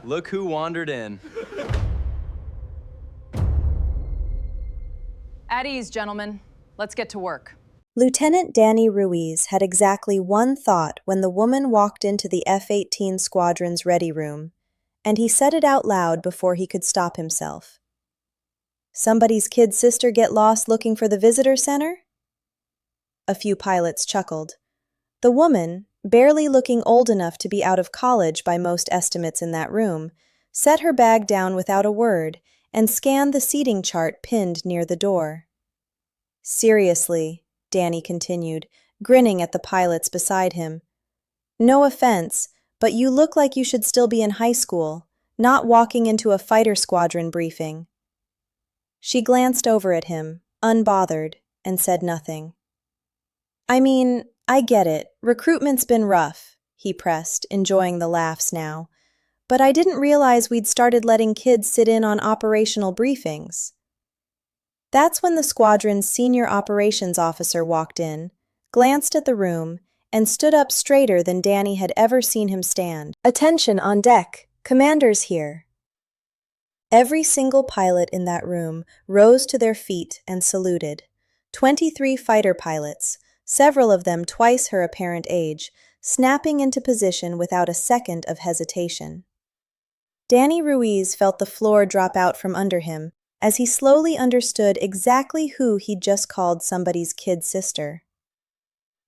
Look who wandered in. At ease, gentlemen. Let's get to work. Lieutenant Danny Ruiz had exactly one thought when the woman walked into the F-18 squadron's ready room, and he said it out loud before he could stop himself. Somebody's kid sister get lost looking for the visitor center? A few pilots chuckled. The woman, barely looking old enough to be out of college by most estimates in that room, set her bag down without a word and scanned the seating chart pinned near the door. Seriously, Danny continued, grinning at the pilots beside him. No offense, but you look like you should still be in high school, not walking into a fighter squadron briefing. She glanced over at him, unbothered, and said nothing. I mean, I get it. Recruitment's been rough, he pressed, enjoying the laughs now. But I didn't realize we'd started letting kids sit in on operational briefings. That's when the squadron's senior operations officer walked in, glanced at the room, and stood up straighter than Danny had ever seen him stand. Attention on deck, commanders here. Every single pilot in that room rose to their feet and saluted. 23 fighter pilots, several of them twice her apparent age, snapping into position without a second of hesitation. Danny Ruiz felt the floor drop out from under him as he slowly understood exactly who he'd just called somebody's kid sister.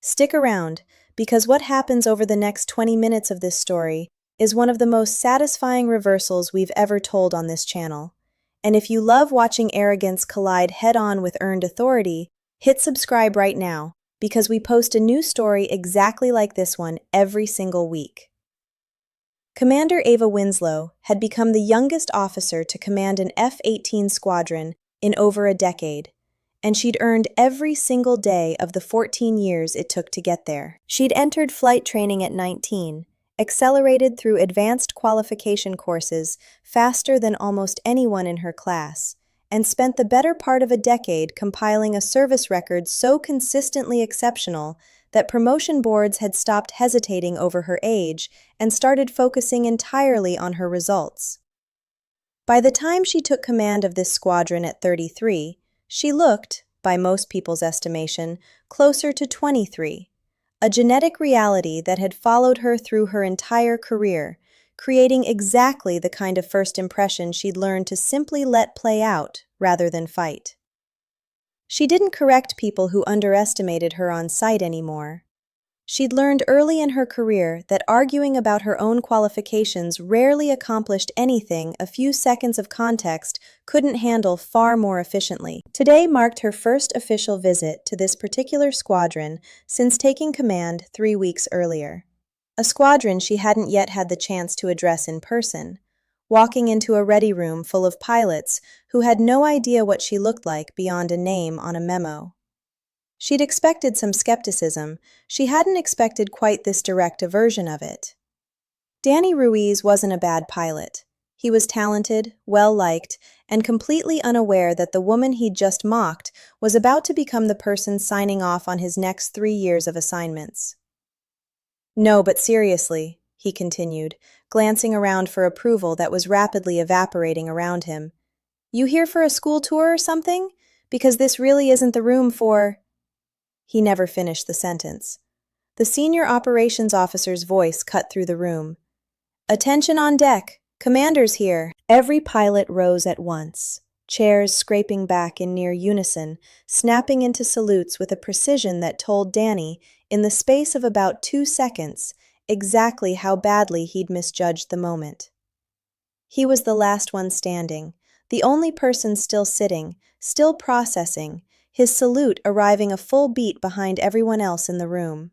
Stick around, because what happens over the next 20 minutes of this story is one of the most satisfying reversals we've ever told on this channel. And if you love watching arrogance collide head-on with earned authority, hit subscribe right now, because we post a new story exactly like this one every single week. Commander Ava Winslow had become the youngest officer to command an F-18 squadron in over a decade, and she'd earned every single day of the 14 years it took to get there. She'd entered flight training at 19, accelerated through advanced qualification courses faster than almost anyone in her class, and spent the better part of a decade compiling a service record so consistently exceptional that promotion boards had stopped hesitating over her age and started focusing entirely on her results. By the time she took command of this squadron at 33, she looked, by most people's estimation, closer to 23, a genetic reality that had followed her through her entire career, creating exactly the kind of first impression she'd learned to simply let play out rather than fight. She didn't correct people who underestimated her on sight anymore. She'd learned early in her career that arguing about her own qualifications rarely accomplished anything a few seconds of context couldn't handle far more efficiently. Today marked her first official visit to this particular squadron since taking command 3 weeks earlier. A squadron she hadn't yet had the chance to address in person, walking into a ready room full of pilots who had no idea what she looked like beyond a name on a memo. She'd expected some skepticism. She hadn't expected quite this direct a version of it. Danny Ruiz wasn't a bad pilot. He was talented, well-liked, and completely unaware that the woman he'd just mocked was about to become the person signing off on his next 3 years of assignments. No, but seriously, he continued, glancing around for approval that was rapidly evaporating around him. You here for a school tour or something? Because this really isn't the room for… He never finished the sentence. The senior operations officer's voice cut through the room. Attention on deck! Commanders here! Every pilot rose at once, chairs scraping back in near unison, snapping into salutes with a precision that told Danny, in the space of about 2 seconds, exactly how badly he'd misjudged the moment. He was the last one standing, the only person still sitting, still processing, his salute arriving a full beat behind everyone else in the room.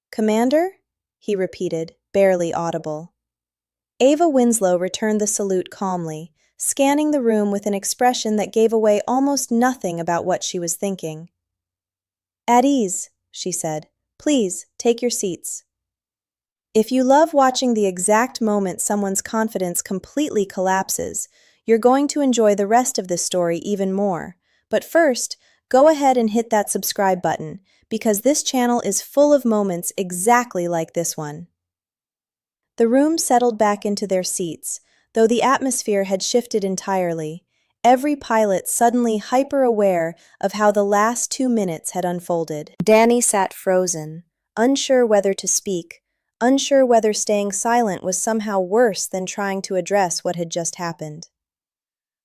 Commander? He repeated, barely audible. Ava Winslow returned the salute calmly, scanning the room with an expression that gave away almost nothing about what she was thinking. At ease, she said. Please, take your seats. If you love watching the exact moment someone's confidence completely collapses, you're going to enjoy the rest of this story even more. But first, go ahead and hit that subscribe button, because this channel is full of moments exactly like this one. The room settled back into their seats, though the atmosphere had shifted entirely, every pilot suddenly hyper-aware of how the last 2 minutes had unfolded. Danny sat frozen, unsure whether to speak, unsure whether staying silent was somehow worse than trying to address what had just happened.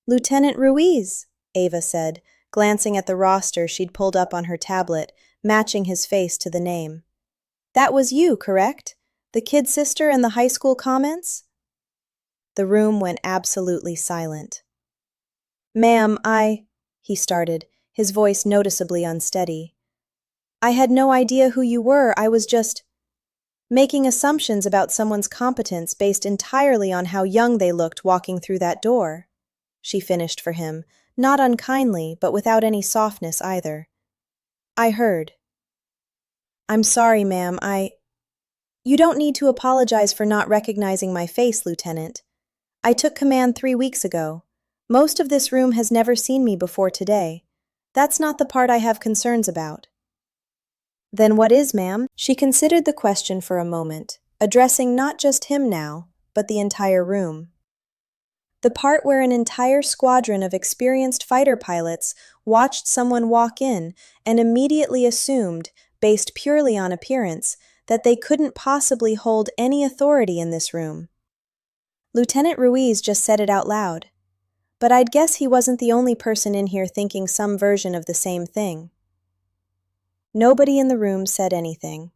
"Lieutenant Ruiz," Ava said, glancing at the roster she'd pulled up on her tablet, matching his face to the name. "That was you, correct? The kid sister and the high school comments?" The room went absolutely silent. "Ma'am, he started, his voice noticeably unsteady. "I had no idea who you were. I was just making assumptions about someone's competence based entirely on how young they looked walking through that door," she finished for him, not unkindly, but without any softness either. "I heard." "I'm sorry, ma'am, You don't need to apologize for not recognizing my face, Lieutenant. I took command 3 weeks ago. Most of this room has never seen me before today. That's not the part I have concerns about." "Then what is, ma'am?" She considered the question for a moment, addressing not just him now, but the entire room. "The part where an entire squadron of experienced fighter pilots watched someone walk in and immediately assumed, based purely on appearance, that they couldn't possibly hold any authority in this room." Lieutenant Ruiz just said it out loud. But I'd guess he wasn't the only person in here thinking some version of the same thing. Nobody in the room said anything.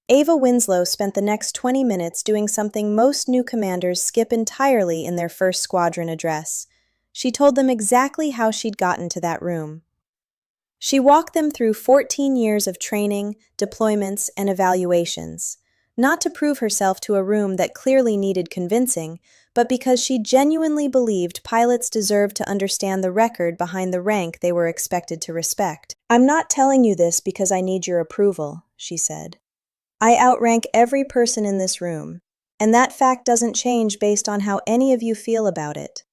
Ava Winslow spent the next 20 minutes doing something most new commanders skip entirely in their first squadron address. She told them exactly how she'd gotten to that room. She walked them through 14 years of training, deployments, and evaluations, not to prove herself to a room that clearly needed convincing, but because she genuinely believed pilots deserved to understand the record behind the rank they were expected to respect. "I'm not telling you this because I need your approval," she said. "I outrank every person in this room, and that fact doesn't change based on how any of you feel about it.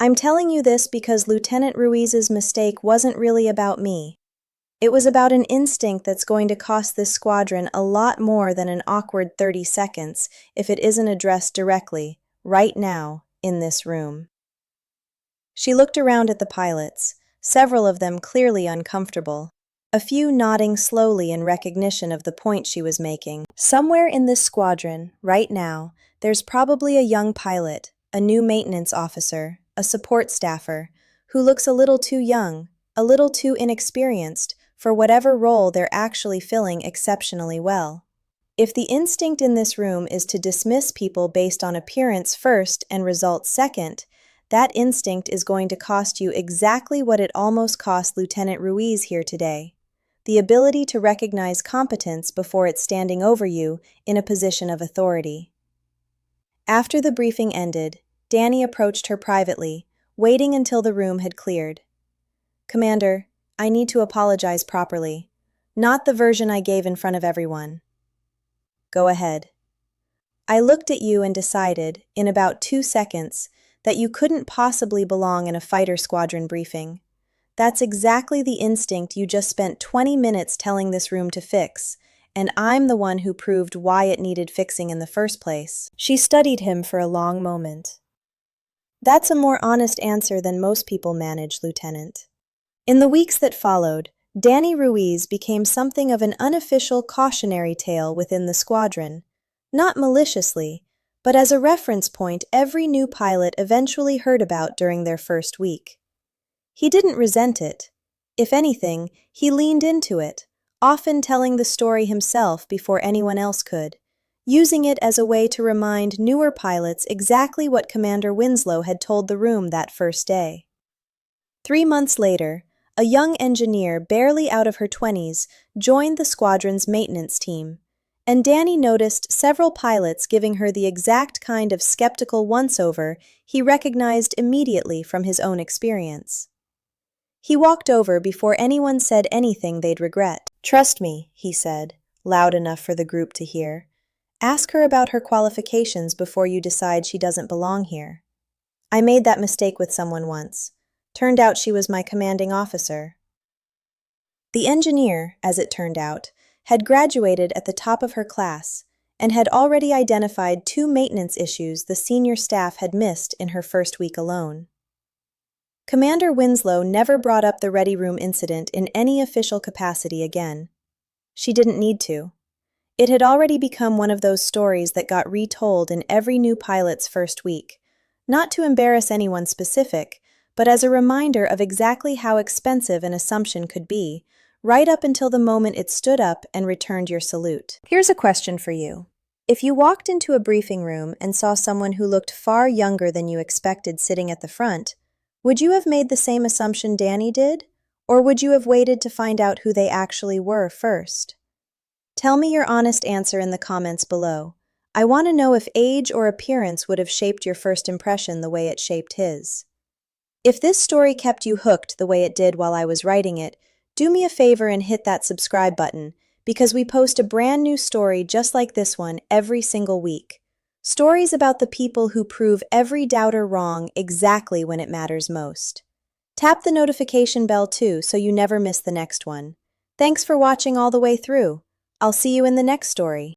I'm telling you this because Lieutenant Ruiz's mistake wasn't really about me. It was about an instinct that's going to cost this squadron a lot more than an awkward 30 seconds if it isn't addressed directly, right now, in this room." She looked around at the pilots, several of them clearly uncomfortable, a few nodding slowly in recognition of the point she was making. Somewhere in this squadron, right now, there's probably a young pilot, a new maintenance officer, a support staffer, who looks a little too young, a little too inexperienced for whatever role they're actually filling exceptionally well. If the instinct in this room is to dismiss people based on appearance first and results second, that instinct is going to cost you exactly what it almost cost Lieutenant Ruiz here today: the ability to recognize competence before it's standing over you in a position of authority. After the briefing ended, Danny approached her privately, waiting until the room had cleared. "Commander, I need to apologize properly. Not the version I gave in front of everyone." "Go ahead." "I looked at you and decided, in about 2 seconds, that you couldn't possibly belong in a fighter squadron briefing. That's exactly the instinct you just spent 20 minutes telling this room to fix, and I'm the one who proved why it needed fixing in the first place." She studied him for a long moment. "That's a more honest answer than most people manage, Lieutenant." In the weeks that followed, Danny Ruiz became something of an unofficial cautionary tale within the squadron, not maliciously, but as a reference point every new pilot eventually heard about during their first week. He didn't resent it. If anything, he leaned into it, often telling the story himself before anyone else could, using it as a way to remind newer pilots exactly what Commander Winslow had told the room that first day. 3 months later, a young engineer barely out of her 20s joined the squadron's maintenance team, and Danny noticed several pilots giving her the exact kind of skeptical once-over he recognized immediately from his own experience. He walked over before anyone said anything they'd regret. "Trust me," he said, loud enough for the group to hear. "Ask her about her qualifications before you decide she doesn't belong here. I made that mistake with someone once. Turned out she was my commanding officer." The engineer, as it turned out, had graduated at the top of her class, and had already identified 2 maintenance issues the senior staff had missed in her first week alone. Commander Winslow never brought up the ready room incident in any official capacity again. She didn't need to. It had already become one of those stories that got retold in every new pilot's first week, not to embarrass anyone specific, but as a reminder of exactly how expensive an assumption could be, right up until the moment it stood up and returned your salute. Here's a question for you. If you walked into a briefing room and saw someone who looked far younger than you expected sitting at the front, would you have made the same assumption Danny did? Or would you have waited to find out who they actually were first? Tell me your honest answer in the comments below. I want to know if age or appearance would have shaped your first impression the way it shaped his. If this story kept you hooked the way it did while I was writing it, do me a favor and hit that subscribe button, because we post a brand new story just like this one every single week. Stories about the people who prove every doubter wrong exactly when it matters most. Tap the notification bell too so you never miss the next one. Thanks for watching all the way through. I'll see you in the next story.